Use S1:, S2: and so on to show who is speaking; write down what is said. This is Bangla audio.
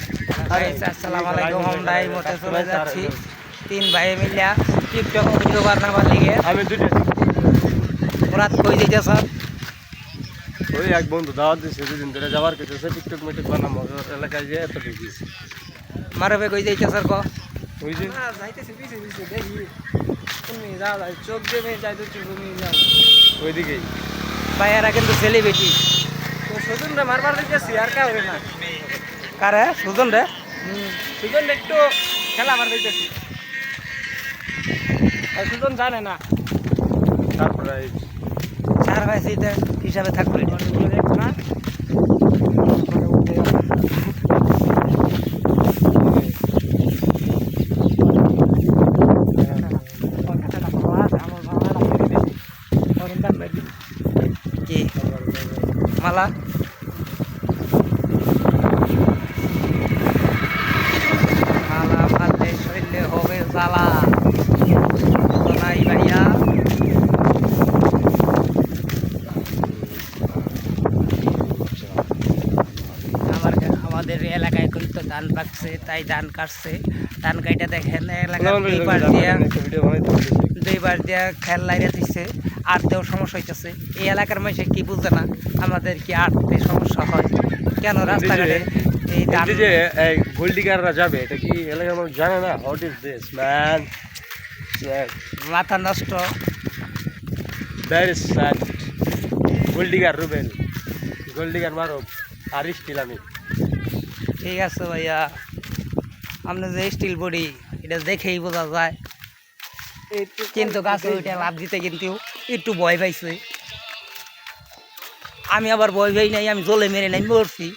S1: আসসালামু আলাইকুম। আমরা এই মতে চলে যাচ্ছি 3 ভাই মিলিয়া টিকটক ভিডিও বানাবার লিগে।
S2: আমি দুটো
S1: ওরা কই দিতে স্যার
S2: ওই এক বন্ধু দাওয়াত দিচ্ছে, দুদিন ধরে যাওয়ার কিছু টিকটক মিটক বানাবো এলাকায় যে এত ঢুকিয়েছি।
S1: মারবে কই দিতে স্যার
S2: ওই যে
S1: যাইতেছি পিছে পিছে দেখি তুমি যাও চোখ দেবে যাইতে তুমি যাও
S2: ওইদিকেই
S1: ভাইয়ারা কিন্তু সেলিব্রিটি।
S3: তো সুজন রে মারবার দিতেছি আর কে হবে না।
S1: কারে সুজন রে
S3: সুজন একটু খেলা মার দিতেছি, আর সুজন জানে না।
S2: তারপরে
S1: চার ভাই সেইটা হিসাবে থাকবে
S3: না
S1: কি মালা মালা মারলে শরীরে হবে জ্বালা নাই ভাইয়া। আমাদের এলাকায় কিন্তু ধান পাকছে, তাই ধান কাটছে। ধান কাইটা দেখেন এলাকার দুই পাশ দিয়া খেল লাইনে দিচ্ছে, আটতেও সমস্যা হইতেছে। এই এলাকার মানুষ কি বুঝে না আমাদের কি আটতে সমস্যা হয় কেন রাস্তাঘাটে এই ধান
S2: যে গোল্ডিগাররা যাবে, এটা কি এলাকার মানুষ জানে না? What is this man?
S1: মাথা নষ্ট।
S2: That is sad. Gold digger Rubel, gold digger মারব আর স্টিল আমি।
S1: ঠিক আছে ভাইয়া, আপনার যে স্টিল বডি এটা দেখেই বোঝা যায়, কিন্তু গাছে ওইটা লাভ দিতে কিন্তু একটু ভয় পাইছে। আমি আবার ভয় পাই নাই, আমি জলে মেরে নাই মরছি।